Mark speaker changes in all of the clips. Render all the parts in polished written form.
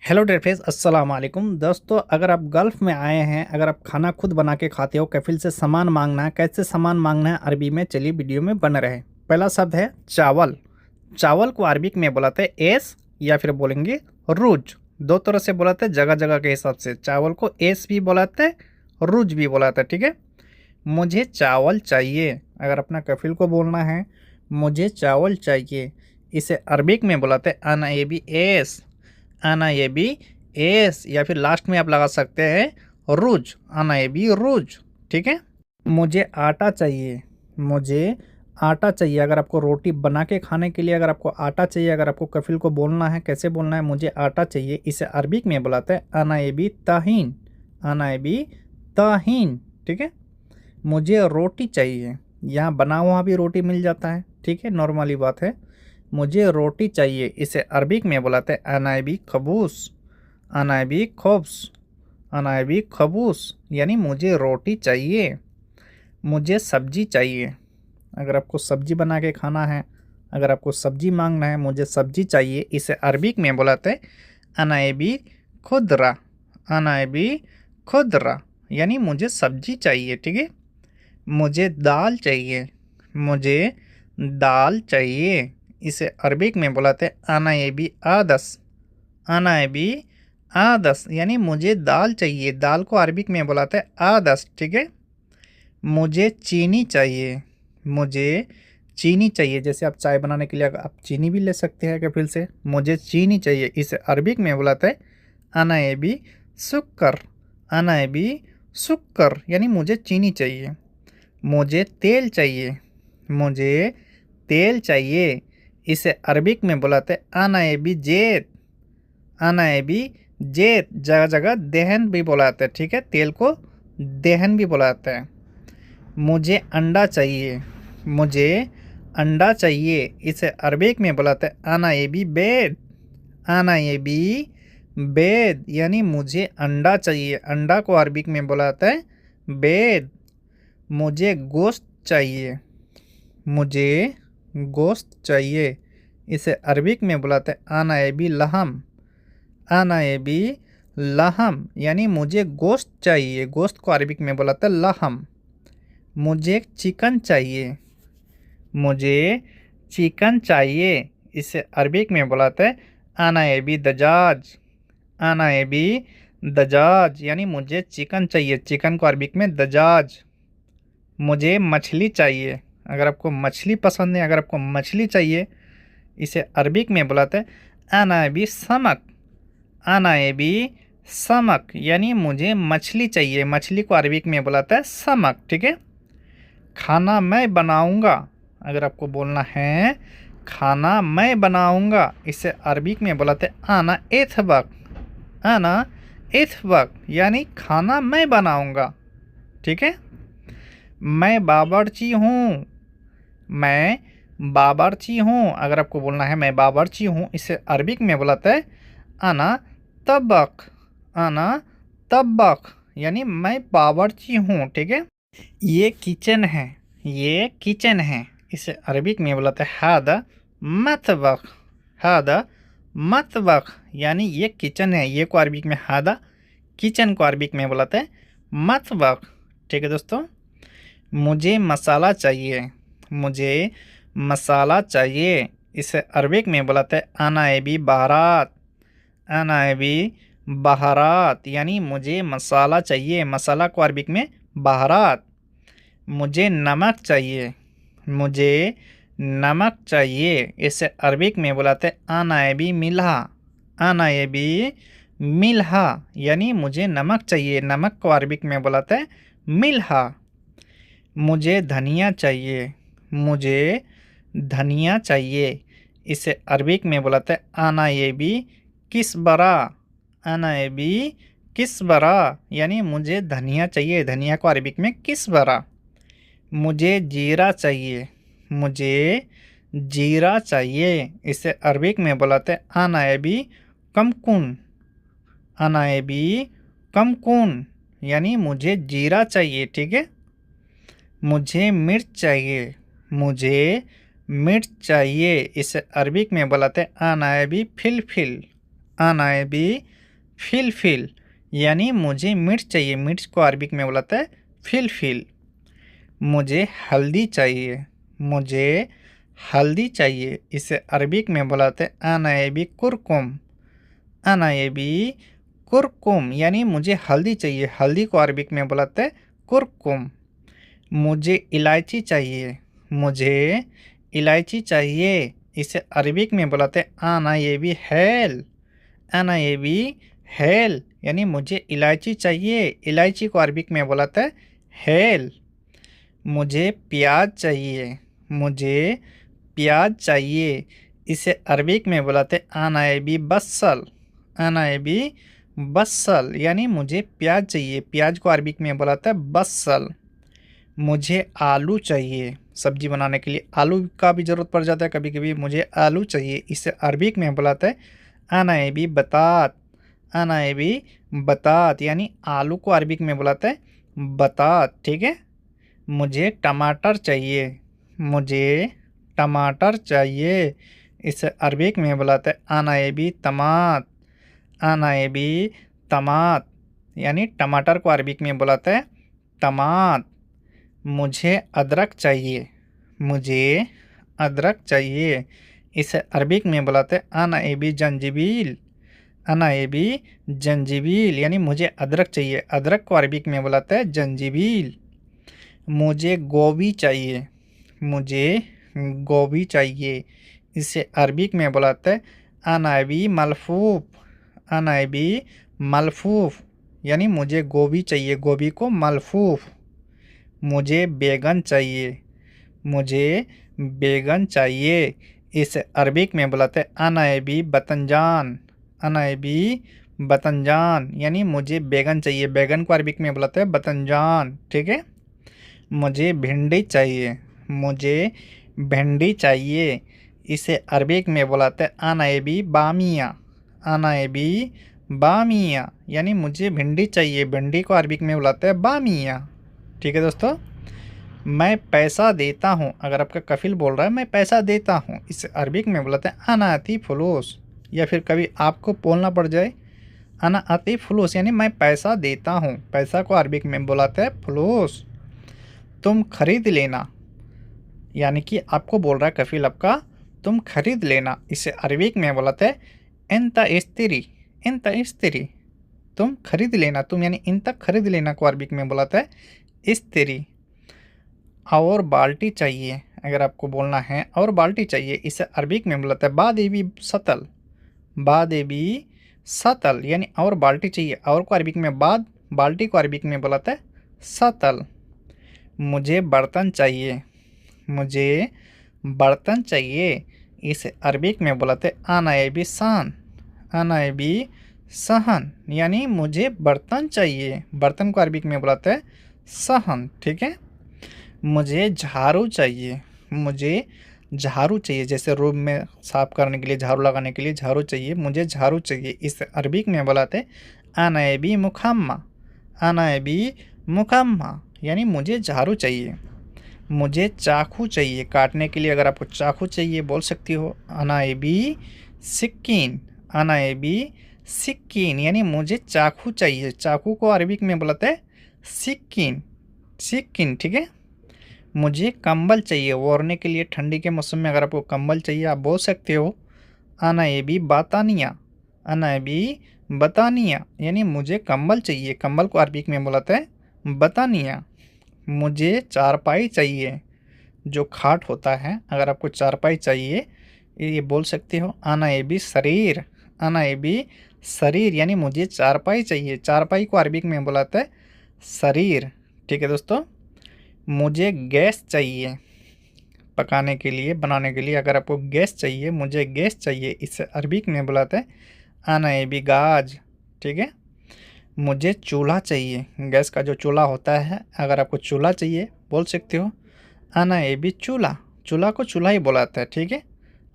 Speaker 1: Hello dear friends, अस्सलाम वालेकुम दोस्तों। अगर आप गल्फ़ में आए हैं, अगर आप खाना खुद बना के खाते हो, कफ़ील से सामान मांगना है, कैसे सामान मांगना है अरबी में, चलिए वीडियो में बने रहे। पहला शब्द है चावल। चावल को अरबिक में बुलाते हैं एस या फिर बोलेंगे रूज। दो तरह से बुलाते हैं जगह जगह के हिसाब से। चावल को एस भी बुलाते हैं, रूज भी बुलाते हैं, ठीक है। मुझे चावल चाहिए, अगर अपना कफ़ील को बोलना है मुझे चावल चाहिए, इसे अरबिक में बुलाते हैं अना ए बी एस। आना ये भी एस या फिर लास्ट में आप लगा सकते हैं रूज, आना ये भी रूज, ठीक है। मुझे आटा चाहिए, मुझे आटा चाहिए, अगर आपको रोटी बना के खाने के लिए अगर आपको आटा चाहिए, अगर आपको कफिल को बोलना है कैसे बोलना है मुझे आटा चाहिए, इसे अरबिक में बुलाते हैं आना ये भी ताहीन, आना ये भी ताहीन, ठीक है। मुझे रोटी चाहिए, यहाँ बना हुआ भी रोटी मिल जाता है, ठीक है, नॉर्मली बात है। मुझे रोटी चाहिए, इसे अरबिक में बुलाते हैं अनायबी खबूस, अनायबी खब्स, अनायबी खबूस, यानी मुझे रोटी चाहिए। मुझे सब्जी चाहिए, अगर आपको सब्जी बना के खाना है, अगर आपको सब्जी मांगना है मुझे सब्जी चाहिए, इसे अरबिक में बुलाते हैं अनायबी खुदरा, अनायबी खुदरा, यानी मुझे सब्जी चाहिए, ठीक है। मुझे दाल चाहिए, मुझे दाल चाहिए, इसे अरबिक में बुलाते हैं अनायबी आदस, अनायबी आदस, यानी मुझे दाल चाहिए। दाल को अरबिक में बुलाते हैं आदस, ठीक है। मुझे चीनी चाहिए, मुझे चीनी चाहिए, जैसे आप चाय बनाने के लिए आप चीनी भी ले सकते हैं कफिल से। मुझे चीनी चाहिए, इसे अरबिक में बुलाते हैं अनायबी सुक्कर, अनायबी सुक्कर, यानी मुझे चीनी चाहिए। मुझे तेल चाहिए, मुझे तेल चाहिए, इसे अरबिक में बुलाते आना ए बी जेत, आना ए बी जेत, जगह जगह दहन भी बुलाते हैं, ठीक है, तेल को दहन भी बुलाते हैं। मुझे अंडा चाहिए, मुझे अंडा चाहिए, इसे अरबिक में बुलाते हैं आना ए बी बेद, आना ए बी बेद, यानी मुझे अंडा चाहिए। अंडा को अरबिक में बुलाते हैं बेद। मुझे गोश्त चाहिए, मुझे गोश्त चाहिए, इसे अरबिक में बुलाते हैं आना ए बी लहम, आना ए बी लहम, यानी मुझे गोश्त चाहिए। गोश्त को अरबिक में बुलाते हैं लहम। मुझे चिकन चाहिए, मुझे चिकन चाहिए, इसे अरबिक में बुलाते हैं आना ए बी दजाज, आना ए बी दजाज, यानी मुझे चिकन चाहिए। चिकन को अरबिक में दजाज। मुझे मछली चाहिए, अगर आपको मछली पसंद है, अगर आपको मछली चाहिए, इसे अरबिक में बुलाते हैं आना बी समक, आना बी समक, यानी मुझे मछली चाहिए। मछली को अरबिक में बुलाता है समक, ठीक है। खाना मैं बनाऊंगा, अगर आपको बोलना है खाना मैं बनाऊंगा, इसे अरबिक में बुलाते हैं आना एथबक, आना एथबक, यानी खाना मैं बनाऊंगा, ठीक है। मैं बावर्ची हूँ, मैं बावर्ची हूँ, अगर आपको बोलना है मैं बावर्ची हूँ, इसे अरबिक में बुलाते हैं आना तबक, आना तबक, यानी मैं बावर्ची हूँ, ठीक है। ये किचन है, ये किचन है, इसे अरबिक में बुलाते हैं हादा मतबक, हादा मतबक, यानी ये किचन है। ये को अरबिक में हादा, किचन को अरबिक में बुलाते हैं मतबक, ठीक है दोस्तों। मुझे मसाला चाहिए, मुझे मसाला चाहिए, इसे अरबिक में बुलाते हैं आना ए बी बहरात, आना ए बी बहरात, यानी मुझे मसाला चाहिए। मसाला को अरबिक में बहरात। मुझे नमक चाहिए, मुझे नमक चाहिए, इसे अरबिक में बुलाते हैं आना ए बी मिल्हा, आना ए बी मिल्हा, यानी मुझे नमक चाहिए। नमक को अरबिक में बुलाते हैं मिल्हा। मुझे धनिया चाहिए, मुझे धनिया चाहिए, इसे अरबिक में बुलाते हैं आना ये भी किस बरा, आना ये भी किस बरा, यानी मुझे धनिया चाहिए। धनिया को अरबिक में किस बरा। मुझे जीरा चाहिए, मुझे जीरा चाहिए, इसे अरबिक में बुलाते हैं आना ये भी कमकुन, आना ये भी कमकुन, यानी मुझे जीरा चाहिए, ठीक है। मुझे मिर्च चाहिए, मुझे मिर्च चाहिए, इसे अरबिक में बुलाते हैं अनायबी फिलफिल, आना ए बी फिल यानी मुझे मिर्च चाहिए, मिर्च को अरबिक में बुलाते हैं फिल। मुझे हल्दी चाहिए, मुझे हल्दी चाहिए, इसे अरबिक में बुलाते हैं आना ए बी कुरकुम। आना ए बी कुरकुम यानी मुझे हल्दी चाहिए, हल्दी को अरबिक में बुलाते हैं कुरकुम। मुझे इलायची चाहिए, मुझे इलायची चाहिए, इसे अरबिक में बुलाते हैं आना ये भी हेल। आना ये भी हेल यानी मुझे इलायची चाहिए, इलायची को अरबिक में बुलाते हैं हेल। मुझे प्याज चाहिए, मुझे प्याज चाहिए, इसे अरबिक में बुलाते हैं आना ये भी बस्सल। आना ये भी बस्सल यानी मुझे प्याज चाहिए, प्याज को अरबिक में बुलाते हैं बस्सल। मुझे आलू चाहिए, सब्जी बनाने के लिए आलू का भी ज़रूरत पड़ जाता है कभी कभी, मुझे आलू चाहिए, इसे अरबिक में बुलाते हैं आना ए बी बतात। आना ए बी बतात यानी आलू को अरबिक में बुलाते हैं बतात, ठीक है। मुझे टमाटर चाहिए, मुझे टमाटर चाहिए, इसे अरबिक में बुलाते हैं आना ए बी तमात। आना ए बी तमात यानी टमाटर को अरबिक में बुलाते हैं टमात। मुझे अदरक चाहिए, मुझे अदरक चाहिए, इसे अरबिक में बुलाते हैं आना ए बी जंजीबील। आना ए बी जंजीबील यानी मुझे अदरक चाहिए, अदरक को अरबिक में बुलाते हैं जंजीबील। मुझे गोभी चाहिए, मुझे गोभी चाहिए, इसे अरबिक में बुलाते हैं आना ए बी मलफूफ। आना ए बी मलफूफ यानी मुझे गोभी चाहिए, गोभी को मलफूफ। मुझे बैगन चाहिए, मुझे बैगन चाहिए, इसे अरबिक में बुलाते हैं आना ए बी बतंजान। आना ए बी बतंजान यानी मुझे बैगन चाहिए, बैगन को अरबिक में बुलाते हैं बतंजान, ठीक है। मुझे भिंडी चाहिए, मुझे भिंडी चाहिए, इसे अरबिक में बुलाते हैं आना ए बी बामिया। आना ए बी बामिया यानी मुझे भिंडी चाहिए, भिंडी को अरबिक में बुलाते हैं बामिया, ठीक है दोस्तों। मैं पैसा देता हूँ, अगर आपका कफिल बोल रहा है मैं पैसा देता हूँ, इसे अरबिक में बुलाते हैं अना आती फुलूस। या फिर कभी आपको बोलना पड़ जाए अना आती फुलूस यानी मैं पैसा देता हूँ, पैसा को अरबिक में बुलाते हैं फुलूस। तुम खरीद लेना यानी कि आपको बोल रहा है कफिल आपका तुम खरीद लेना, इसे अरबिक में बुलाते हैं इंता इस्तिरी। इंता इस्तिरी तुम खरीद लेना, तुम यानी इन तक खरीद लेना को अरबिक में बुलाता है इस्तिरी। और बाल्टी चाहिए, अगर आपको बोलना है और बाल्टी चाहिए, इसे अरबिक में बुलाता है बादेबी सतल। बादेबी सतल यानी और बाल्टी चाहिए, और को अरबिक में बाद, बाल्टी को अरबिक में बुलाता है सतल। मुझे बर्तन चाहिए, मुझे बर्तन चाहिए, इसे अरबिक में बुलाते हैं आना ए बी सान। आना ए बी सहन यानी मुझे बर्तन चाहिए, बर्तन को अरबिक में बुलाते हैं सहन, ठीक है। मुझे झाड़ू चाहिए, मुझे झाड़ू चाहिए, जैसे रूम में साफ करने के लिए झाड़ू लगाने के लिए झाड़ू चाहिए, मुझे झाड़ू चाहिए, इसे अरबिक में बुलाते हैं आना ए बी मुखम्मा। आना ए बी मुखम्मा यानी मुझे झाड़ू चाहिए। मुझे चाकू चाहिए काटने के लिए, अगर आपको चाकू चाहिए बोल सकती हो आना ए बी सिक्कीन। आना ए बी सिक्कीन यानी मुझे चाकू चाहिए, चाकू को अरबिक में बुलाते हैं सिक्कीन। सिक्कीन, ठीक है। मुझे कंबल चाहिए ओढ़ने के लिए, ठंडी के मौसम में अगर आपको कंबल चाहिए आप बोल सकते हो आना ए बी बातानिया। आना ए बी बतानिया यानी मुझे कंबल चाहिए, कंबल को अरबिक में बुलाते हैं बतानिया। मुझे चारपाई चाहिए, जो खाट होता है, अगर आपको चारपाई चाहिए ये बोल सकते हो आना ए बी शरीर। आना ए बी शरीर यानी मुझे चारपाई चाहिए, चारपाई को अरबिक में बुलाते हैं शरीर, ठीक है दोस्तों। मुझे गैस चाहिए पकाने के लिए, बनाने के लिए, अगर आपको गैस चाहिए, मुझे गैस चाहिए, इसे अरबिक में बुलाते हैं आना ए बी गाज, ठीक है। मुझे चूल्हा चाहिए, गैस का जो चूल्हा होता है, अगर आपको चूल्हा चाहिए बोल सकते हो आना ए बी चूल्हा। चूल्हा को चूल्हा ही बुलाता है, ठीक है।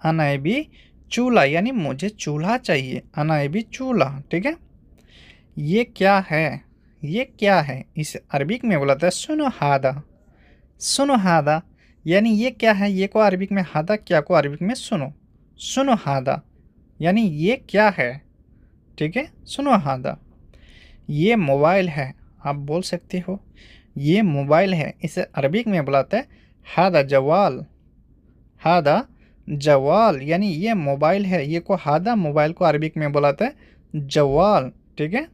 Speaker 1: आना ए बी चूल्हा यानी मुझे चूल्हा चाहिए, आना ए बी चूल्हा, ठीक है। ये क्या है, ये क्या है, इसे अरबिक में बुलाता है सुनो हादा। सुनो हादा यानी ये क्या है, ये को अरबिक में हादा, क्या को अरबिक में सुनो। सुनो हादा यानी ये क्या है, ठीक है, सुनो हादा, ये मोबाइल है, आप बोल सकते हो ये मोबाइल है, इसे अरबिक में बुलाते हैं हादा जवाल। हादा जवाल यानी ये मोबाइल है, ये को हादा मोबाइल को अरबिक में बुलाते हैं जवाल। ठीक है,